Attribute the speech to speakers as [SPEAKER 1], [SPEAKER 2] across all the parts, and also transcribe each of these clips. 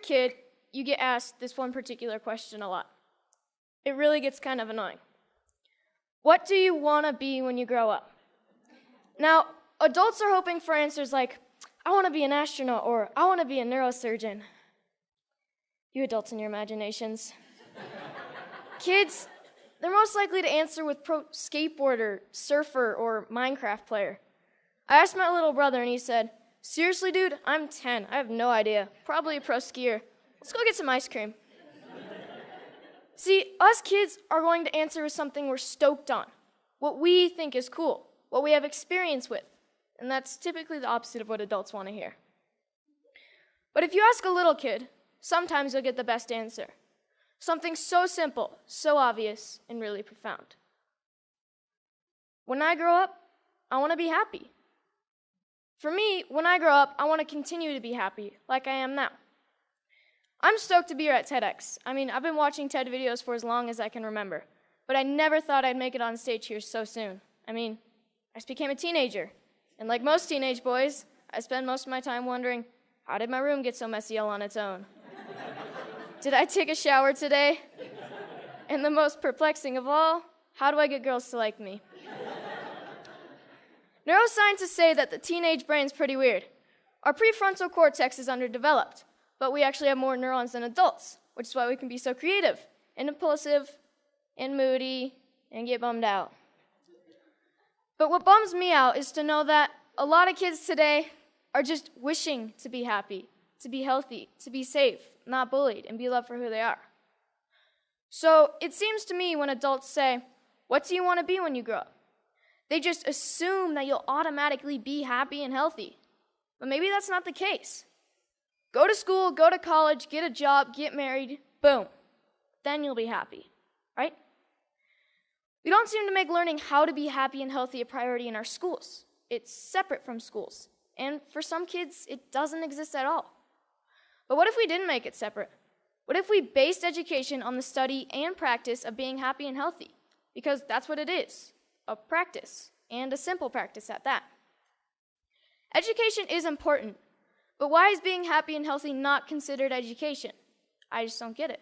[SPEAKER 1] kid, you get asked this one particular question a lot. It really gets kind of annoying. What do you want to be when you grow up? Now, adults are hoping for answers like, I want to be an astronaut, or I want to be a neurosurgeon. You adults and your imaginations. Kids, they're most likely to answer with pro skateboarder, surfer, or Minecraft player. I asked my little brother and he said, seriously, dude, I'm 10. I have no idea. Probably a pro skier. Let's go get some ice cream. See, us kids are going to answer with something we're stoked on, what we think is cool, what we have experience with. And that's typically the opposite of what adults want to hear. But if you ask a little kid, sometimes you'll get the best answer. Something so simple, so obvious, and really profound. When I grow up, I want to be happy. For me, when I grow up, I want to continue to be happy, like I am now. I'm stoked to be here at TEDx. I've been watching TED videos for as long as I can remember, but I never thought I'd make it on stage here so soon. I just became a teenager, and like most teenage boys, I spend most of my time wondering, how did my room get so messy all on its own? Did I take a shower today? And the most perplexing of all, how do I get girls to like me? Neuroscientists say that the teenage brain's pretty weird. Our prefrontal cortex is underdeveloped, but we actually have more neurons than adults, which is why we can be so creative and impulsive and moody and get bummed out. But what bums me out is to know that a lot of kids today are just wishing to be happy, to be healthy, to be safe, not bullied, and be loved for who they are. So it seems to me when adults say, what do you want to be when you grow up? They just assume that you'll automatically be happy and healthy. But maybe that's not the case. Go to school, go to college, get a job, get married, boom. Then you'll be happy, right? We don't seem to make learning how to be happy and healthy a priority in our schools. It's separate from schools. And for some kids, it doesn't exist at all. But what if we didn't make it separate? What if we based education on the study and practice of being happy and healthy? Because that's what it is, a practice, and a simple practice at that. Education is important, but why is being happy and healthy not considered education? I just don't get it.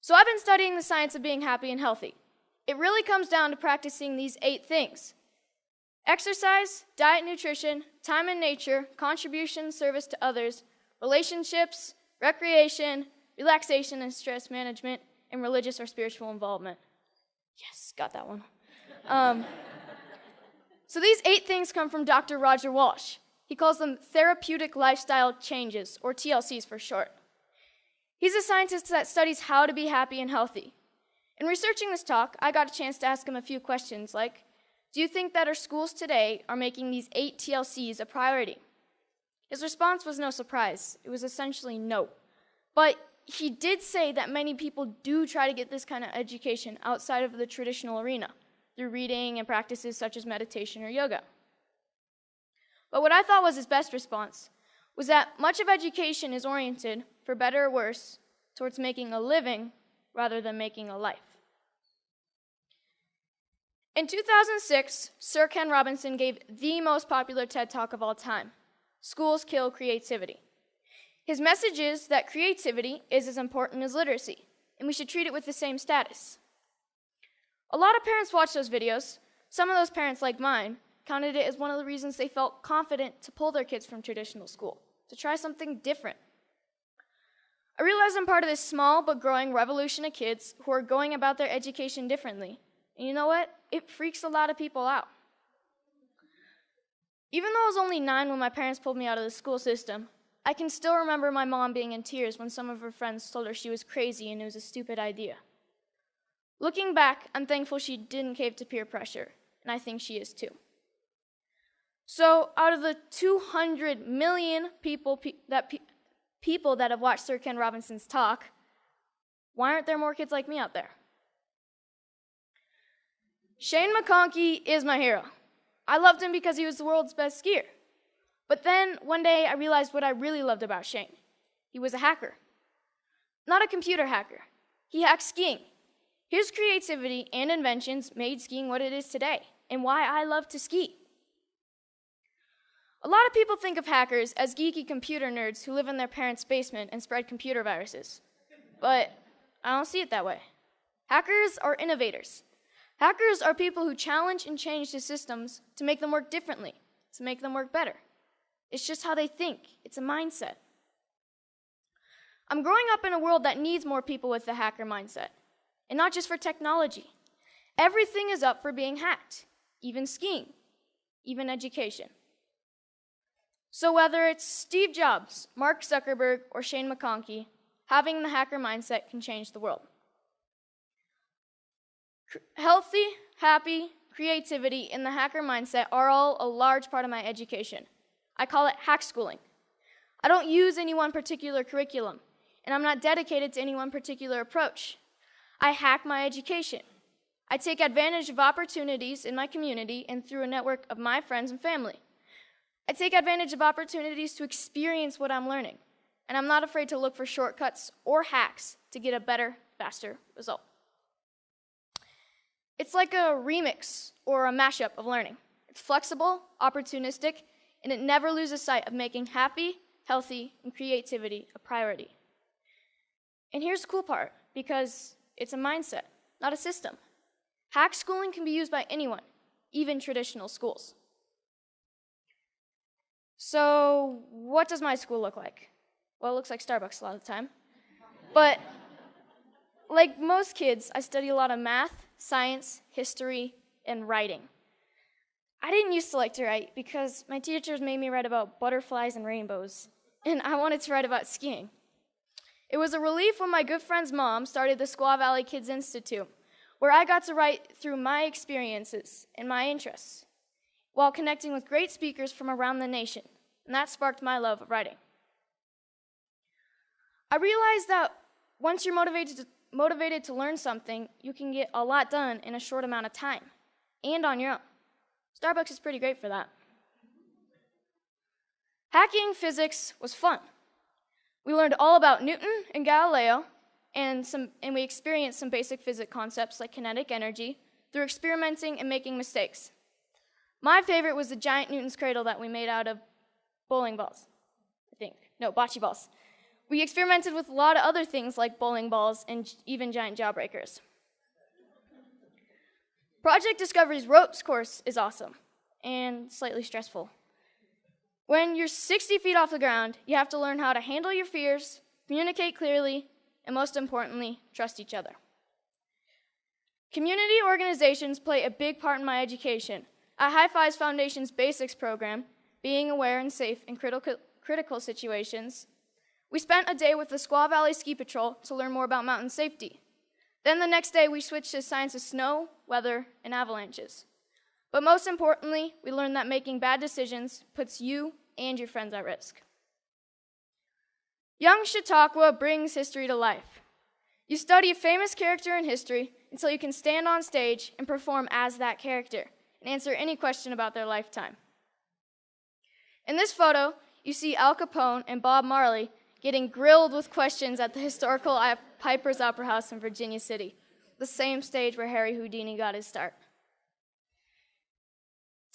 [SPEAKER 1] So I've been studying the science of being happy and healthy. It really comes down to practicing these 8 things: exercise, diet, nutrition, time in nature, contribution, service to others, relationships, recreation, relaxation and stress management, and religious or spiritual involvement. Yes, got that one. So these 8 things come from Dr. Roger Walsh. He calls them therapeutic lifestyle changes, or TLCs for short. He's a scientist that studies how to be happy and healthy. In researching this talk, I got a chance to ask him a few questions like, do you think that our schools today are making these 8 TLCs a priority? His response was no surprise. It was essentially no. But he did say that many people do try to get this kind of education outside of the traditional arena, through reading and practices such as meditation or yoga. But what I thought was his best response was that much of education is oriented, for better or worse, towards making a living rather than making a life. In 2006, Sir Ken Robinson gave the most popular TED Talk of all time, Schools Kill Creativity. His message is that creativity is as important as literacy, and we should treat it with the same status. A lot of parents watch those videos. Some of those parents, like mine, counted it as one of the reasons they felt confident to pull their kids from traditional school, to try something different. I realize I'm part of this small but growing revolution of kids who are going about their education differently. And you know what? It freaks a lot of people out. Even though I was only 9 when my parents pulled me out of the school system, I can still remember my mom being in tears when some of her friends told her she was crazy and it was a stupid idea. Looking back, I'm thankful she didn't cave to peer pressure, and I think she is too. So out of the 200 million people that have watched Sir Ken Robinson's talk, why aren't there more kids like me out there? Shane McConkey is my hero. I loved him because he was the world's best skier. But then one day I realized what I really loved about Shane. He was a hacker. Not a computer hacker. He hacked skiing. His creativity and inventions made skiing what it is today, and why I love to ski. A lot of people think of hackers as geeky computer nerds who live in their parents' basement and spread computer viruses. But I don't see it that way. Hackers are innovators. Hackers are people who challenge and change the systems to make them work differently, to make them work better. It's just how they think. It's a mindset. I'm growing up in a world that needs more people with the hacker mindset, and not just for technology. Everything is up for being hacked, even skiing, even education. So whether it's Steve Jobs, Mark Zuckerberg, or Shane McConkey, having the hacker mindset can change the world. Healthy, happy, creativity, and the hacker mindset are all a large part of my education. I call it HackSchooling. I don't use any one particular curriculum, and I'm not dedicated to any one particular approach. I hack my education. I take advantage of opportunities in my community and through a network of my friends and family. I take advantage of opportunities to experience what I'm learning, and I'm not afraid to look for shortcuts or hacks to get a better, faster result. It's like a remix or a mashup of learning. It's flexible, opportunistic, and it never loses sight of making happy, healthy, and creativity a priority. And here's the cool part, because it's a mindset, not a system. HackSchooling can be used by anyone, even traditional schools. So what does my school look like? Well, it looks like Starbucks a lot of the time. But like most kids, I study a lot of math, science, history, and writing. I didn't used to like to write because my teachers made me write about butterflies and rainbows, and I wanted to write about skiing. It was a relief when my good friend's mom started the Squaw Valley Kids Institute, where I got to write through my experiences and my interests, while connecting with great speakers from around the nation, and that sparked my love of writing. I realized that once you're motivated to learn something, you can get a lot done in a short amount of time, and on your own. Starbucks is pretty great for that. Hacking physics was fun. We learned all about Newton and Galileo, and we experienced some basic physics concepts like kinetic energy through experimenting and making mistakes. My favorite was the giant Newton's cradle that we made out of bowling balls, I think. No, bocce balls. We experimented with a lot of other things like bowling balls and even giant jawbreakers. Project Discovery's ropes course is awesome and slightly stressful. When you're 60 feet off the ground, you have to learn how to handle your fears, communicate clearly, and most importantly, trust each other. Community organizations play a big part in my education. At High Fives Foundation's Basics program, being aware and safe in critical situations, we spent a day with the Squaw Valley Ski Patrol to learn more about mountain safety. Then the next day, we switched to science of snow, weather, and avalanches. But most importantly, we learned that making bad decisions puts you and your friends at risk. Young Chautauqua brings history to life. You study a famous character in history until you can stand on stage and perform as that character and answer any question about their lifetime. In this photo, you see Al Capone and Bob Marley getting grilled with questions at the historical Piper's Opera House in Virginia City, the same stage where Harry Houdini got his start.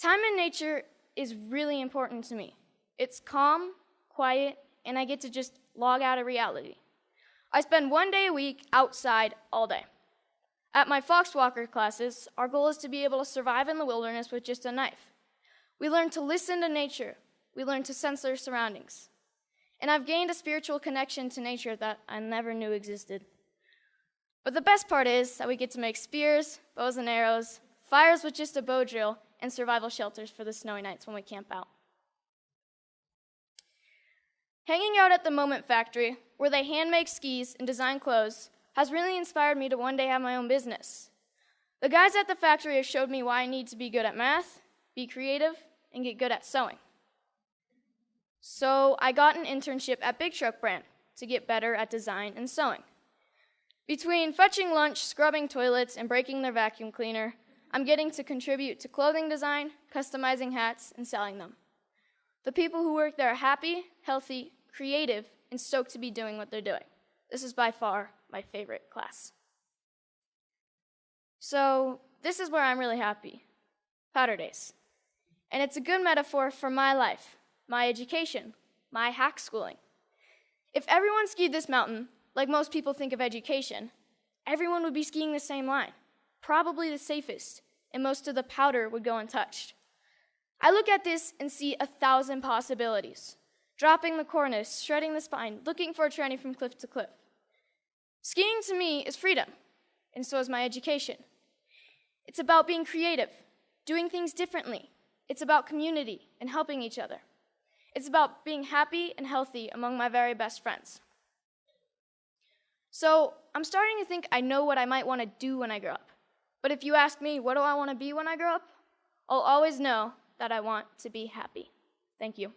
[SPEAKER 1] Time in nature is really important to me. It's calm, quiet, and I get to just log out of reality. I spend 1 day a week outside all day. At my Foxwalker classes, our goal is to be able to survive in the wilderness with just a knife. We learn to listen to nature. We learn to sense our surroundings. And I've gained a spiritual connection to nature that I never knew existed. But the best part is that we get to make spears, bows and arrows, fires with just a bow drill, and survival shelters for the snowy nights when we camp out. Hanging out at the Moment Factory, where they hand make skis and design clothes, has really inspired me to one day have my own business. The guys at the factory have showed me why I need to be good at math, be creative, and get good at sewing. So I got an internship at Big Truck Brand to get better at design and sewing. Between fetching lunch, scrubbing toilets, and breaking their vacuum cleaner, I'm getting to contribute to clothing design, customizing hats, and selling them. The people who work there are happy, healthy, creative, and stoked to be doing what they're doing. This is by far my favorite class. So this is where I'm really happy, powder days. And it's a good metaphor for my life. my education, my hack schooling. If everyone skied this mountain, like most people think of education, everyone would be skiing the same line, probably the safest, and most of the powder would go untouched. I look at this and see 1,000 possibilities. Dropping the cornice, shredding the spine, looking for a tranny from cliff to cliff. Skiing to me is freedom, and so is my education. It's about being creative, doing things differently. It's about community and helping each other. It's about being happy and healthy among my very best friends. So I'm starting to think I know what I might want to do when I grow up. But if you ask me, what do I want to be when I grow up? I'll always know that I want to be happy. Thank you.